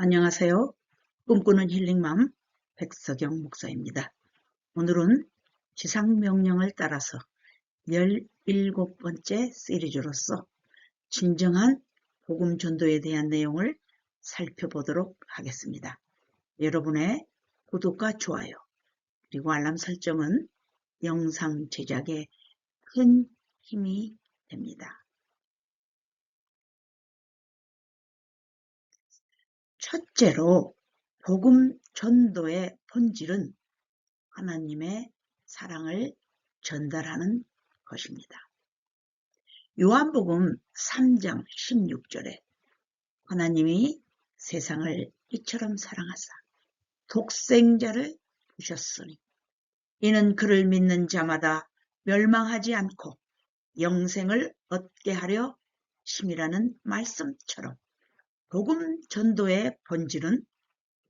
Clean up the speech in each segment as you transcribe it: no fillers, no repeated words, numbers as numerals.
안녕하세요. 꿈꾸는 힐링맘 백석영 목사입니다. 오늘은 지상명령을 따라서 17번째 시리즈로서 진정한 복음 전도에 대한 내용을 살펴보도록 하겠습니다. 여러분의 구독과 좋아요 그리고 알람 설정은 영상 제작에 큰 힘이 됩니다. 첫째로 복음 전도의 본질은 하나님의 사랑을 전달하는 것입니다. 요한복음 3장 16절에 하나님이 세상을 이처럼 사랑하사 독생자를 주셨으니 이는 그를 믿는 자마다 멸망하지 않고 영생을 얻게 하려 심이라는 말씀처럼 복음 전도의 본질은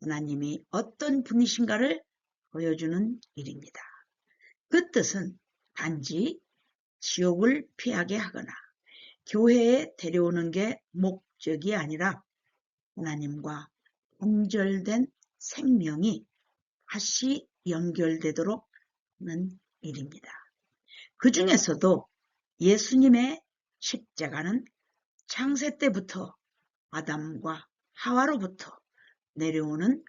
하나님이 어떤 분이신가를 보여주는 일입니다. 그 뜻은 단지 지옥을 피하게 하거나 교회에 데려오는 게 목적이 아니라 하나님과 단절된 생명이 다시 연결되도록 하는 일입니다. 그 중에서도 예수님의 십자가는 창세 때부터 아담과 하와로부터 내려오는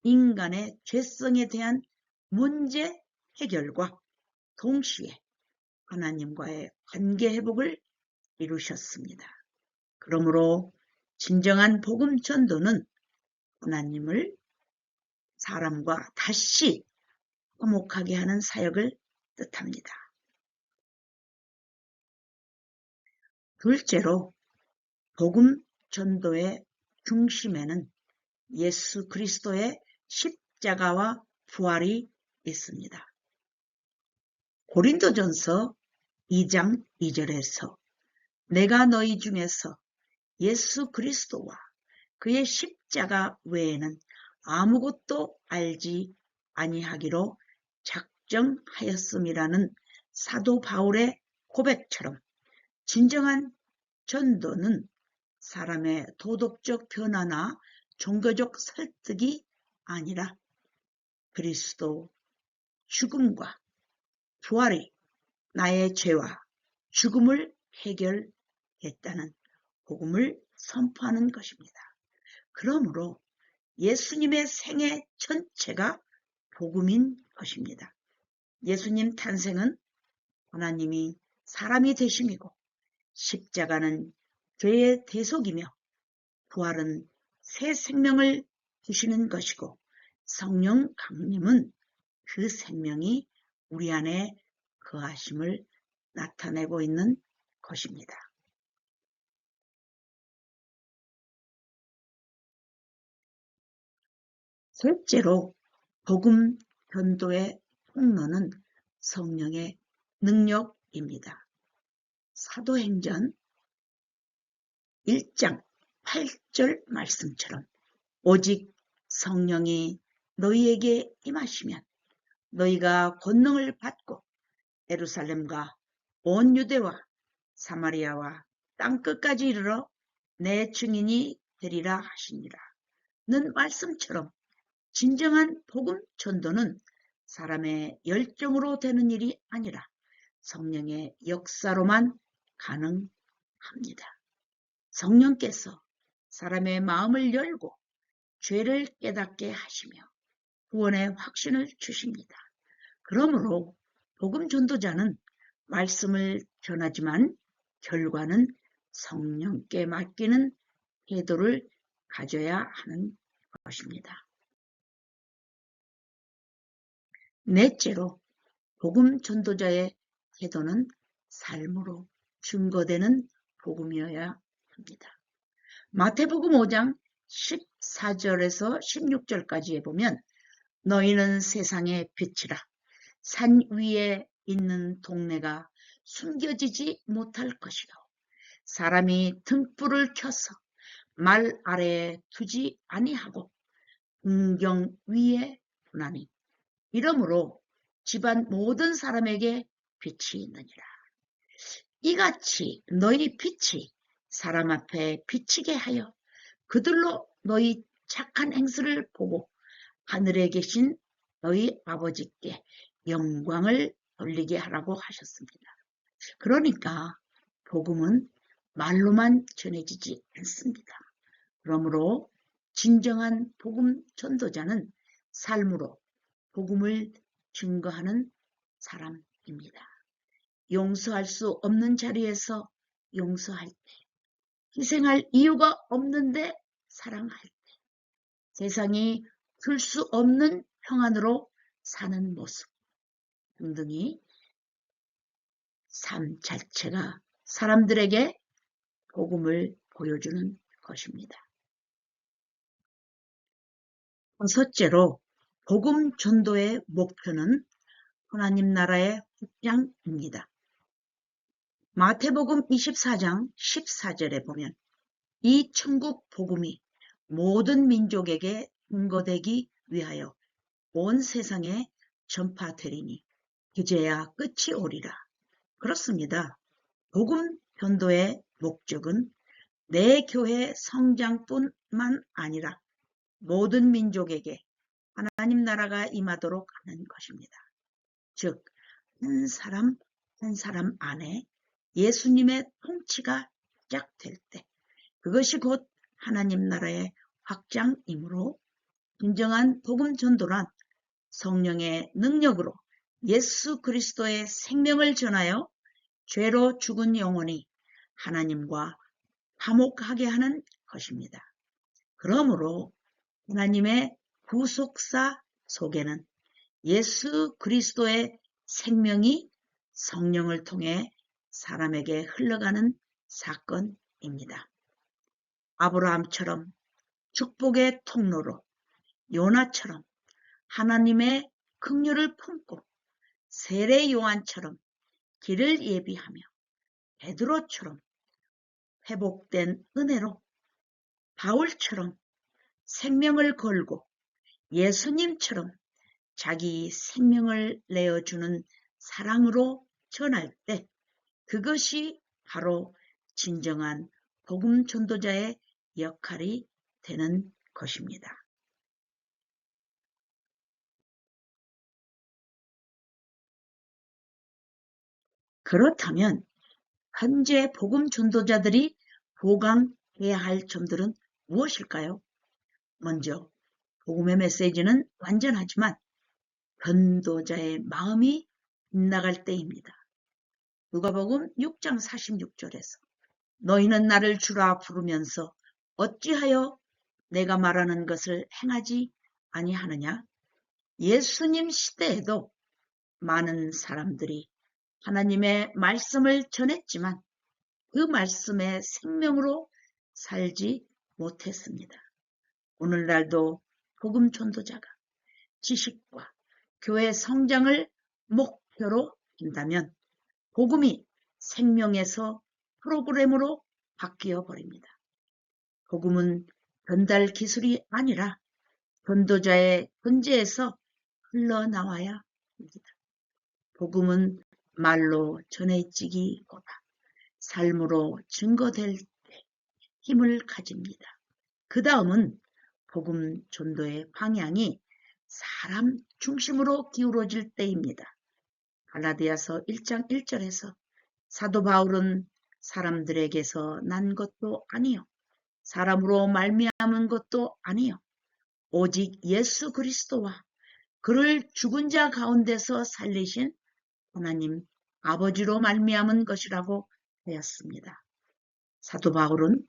인간의 죄성에 대한 문제 해결과 동시에 하나님과의 관계 회복을 이루셨습니다. 그러므로 진정한 복음 전도는 하나님을 사람과 다시 화목하게 하는 사역을 뜻합니다. 둘째로 복음 전도의 중심에는 예수 그리스도의 십자가와 부활이 있습니다. 고린도전서 2장 2절에서 내가 너희 중에서 예수 그리스도와 그의 십자가 외에는 아무것도 알지 아니하기로 작정하였음이라는 사도 바울의 고백처럼 진정한 전도는 사람의 도덕적 변화나 종교적 설득이 아니라 그리스도 죽음과 부활이 나의 죄와 죽음을 해결했다는 복음을 선포하는 것입니다. 그러므로 예수님의 생애 전체가 복음인 것입니다. 예수님 탄생은 하나님이 사람이 되심이고 십자가는 죄의 대속이며 부활은 새 생명을 주시는 것이고 성령 강림은 그 생명이 우리 안에 거하심을 나타내고 있는 것입니다. 셋째로 복음 전도의 통로는 성령의 능력입니다. 사도행전 1장 8절 말씀처럼 오직 성령이 너희에게 임하시면 너희가 권능을 받고 예루살렘과 온 유대와 사마리아와 땅끝까지 이르러 내 증인이 되리라 하시니라. 는 말씀처럼 진정한 복음 전도는 사람의 열정으로 되는 일이 아니라 성령의 역사로만 가능합니다. 성령께서 사람의 마음을 열고 죄를 깨닫게 하시며 구원의 확신을 주십니다. 그러므로 복음 전도자는 말씀을 전하지만 결과는 성령께 맡기는 태도를 가져야 하는 것입니다. 넷째로 복음 전도자의 태도는 삶으로 증거되는 복음이어야 합니다. 마태복음 5장 14절에서 16절까지에 보면 너희는 세상의 빛이라 산 위에 있는 동네가 숨겨지지 못할 것이요 사람이 등불을 켜서 말 아래에 두지 아니하고 등경 위에 두나니 이러므로 집안 모든 사람에게 빛이 있느니라. 이같이 너희 빛이 사람 앞에 비치게 하여 그들로 너희 착한 행실을 보고 하늘에 계신 너희 아버지께 영광을 돌리게 하라고 하셨습니다. 그러니까 복음은 말로만 전해지지 않습니다. 그러므로 진정한 복음 전도자는 삶으로 복음을 증거하는 사람입니다. 용서할 수 없는 자리에서 용서할 때, 희생할 이유가 없는데 사랑할 때, 세상이 줄 수 없는 평안으로 사는 모습 등등이 삶 자체가 사람들에게 복음을 보여주는 것입니다. 첫째로 복음 전도의 목표는 하나님 나라의 확장입니다. 마태복음 24장 14절에 보면 이 천국 복음이 모든 민족에게 증거되기 위하여 온 세상에 전파되리니 그제야 끝이 오리라. 그렇습니다. 복음 전도의 목적은 내 교회 성장뿐만 아니라 모든 민족에게 하나님 나라가 임하도록 하는 것입니다. 즉, 한 사람 한 사람 안에 예수님의 통치가 시작될 때 그것이 곧 하나님 나라의 확장이므로 진정한 복음 전도란 성령의 능력으로 예수 그리스도의 생명을 전하여 죄로 죽은 영혼이 하나님과 화목하게 하는 것입니다. 그러므로 하나님의 구속사 속에는 예수 그리스도의 생명이 성령을 통해 사람에게 흘러가는 사건입니다. 아브라함처럼 축복의 통로로, 요나처럼 하나님의 긍휼을 품고, 세례 요한처럼 길을 예비하며, 베드로처럼 회복된 은혜로, 바울처럼 생명을 걸고, 예수님처럼 자기 생명을 내어주는 사랑으로 전할 때 그것이 바로 진정한 복음 전도자의 역할이 되는 것입니다. 그렇다면 현재 복음 전도자들이 보강해야 할 점들은 무엇일까요? 먼저 복음의 메시지는 완전하지만 전도자의 마음이 빗나갈 때입니다. 누가복음 6장 46절에서 너희는 나를 주라 부르면서 어찌하여 내가 말하는 것을 행하지 아니하느냐? 예수님 시대에도 많은 사람들이 하나님의 말씀을 전했지만 그 말씀의 생명으로 살지 못했습니다. 오늘날도 복음 전도자가 지식과 교회 성장을 목표로 한다면 복음이 생명에서 프로그램으로 바뀌어 버립니다. 복음은 전달 기술이 아니라 전도자의 존재에서 흘러나와야 합니다. 복음은 말로 전해지기보다 삶으로 증거될 때 힘을 가집니다. 그 다음은 복음 전도의 방향이 사람 중심으로 기울어질 때입니다. 갈라디아서 1장 1절에서 사도 바울은 사람들에게서 난 것도 아니요 사람으로 말미암은 것도 아니요 오직 예수 그리스도와 그를 죽은 자 가운데서 살리신 하나님 아버지로 말미암은 것이라고 하였습니다. 사도 바울은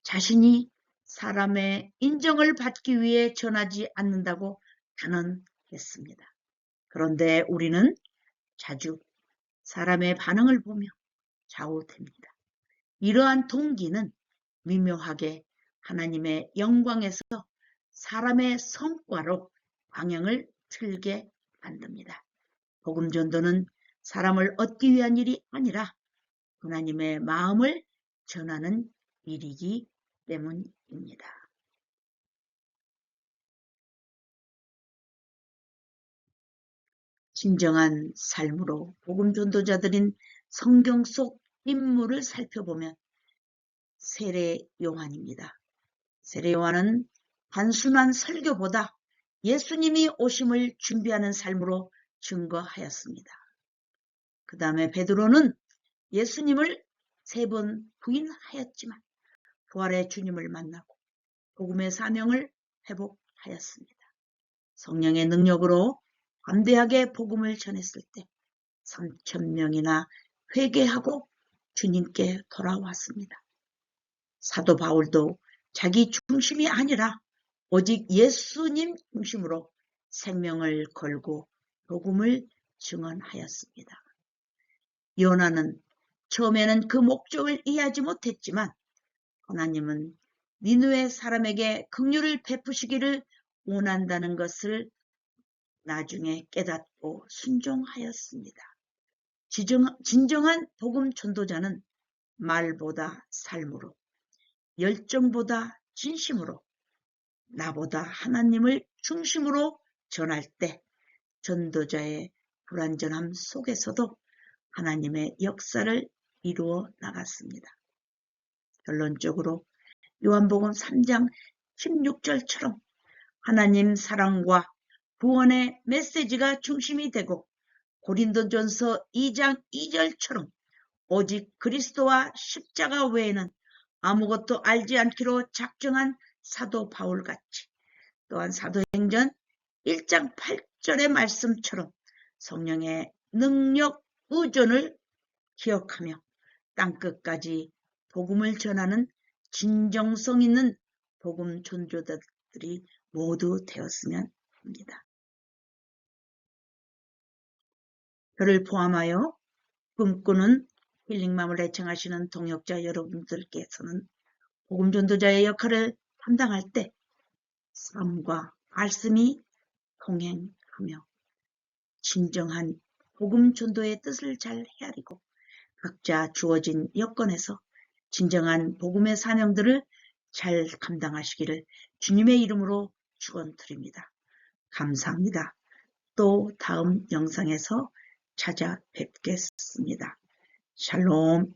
자신이 사람의 인정을 받기 위해 전하지 않는다고 단언했습니다. 그런데 우리는 자주 사람의 반응을 보며 좌우됩니다. 이러한 동기는 미묘하게 하나님의 영광에서 사람의 성과로 방향을 틀게 만듭니다. 복음 전도는 사람을 얻기 위한 일이 아니라 하나님의 마음을 전하는 일이기 때문입니다. 진정한 삶으로 복음 전도자들인 성경 속 인물을 살펴보면 세례 요한입니다. 세례 요한은 단순한 설교보다 예수님이 오심을 준비하는 삶으로 증거하였습니다. 그 다음에 베드로는 예수님을 3번 부인하였지만 부활의 주님을 만나고 복음의 사명을 회복하였습니다. 성령의 능력으로 담대하게 복음을 전했을 때 3,000명이나 회개하고 주님께 돌아왔습니다. 사도 바울도 자기 중심이 아니라 오직 예수님 중심으로 생명을 걸고 복음을 증언하였습니다. 요나는 처음에는 그 목적을 이해하지 못했지만 하나님은 니느웨 사람에게 긍휼을 베푸시기를 원한다는 것을 나중에 깨닫고 순종하였습니다. 진정한 복음 전도자는 말보다 삶으로, 열정보다 진심으로, 나보다 하나님을 중심으로 전할 때 전도자의 불완전함 속에서도 하나님의 역사를 이루어 나갔습니다. 결론적으로 요한복음 3장 16절처럼 하나님 사랑과 구원의 메시지가 중심이 되고 고린도전서 2장 2절처럼 오직 그리스도와 십자가 외에는 아무것도 알지 않기로 작정한 사도 바울같이 또한 사도행전 1장 8절의 말씀처럼 성령의 능력 의존을 기억하며 땅끝까지 복음을 전하는 진정성 있는 복음 전도자들이 모두 되었으면 합니다. 저를 포함하여 꿈꾸는 힐링맘을 애청하시는 동역자 여러분들께서는 복음 전도자의 역할을 담당할 때 삶과 말씀이 동행하며 진정한 복음 전도의 뜻을 잘 헤아리고 각자 주어진 여건에서 진정한 복음의 사명들을 잘 감당하시기를 주님의 이름으로 축원드립니다. 감사합니다. 또 다음 영상에서 찾아뵙겠습니다. 샬롬.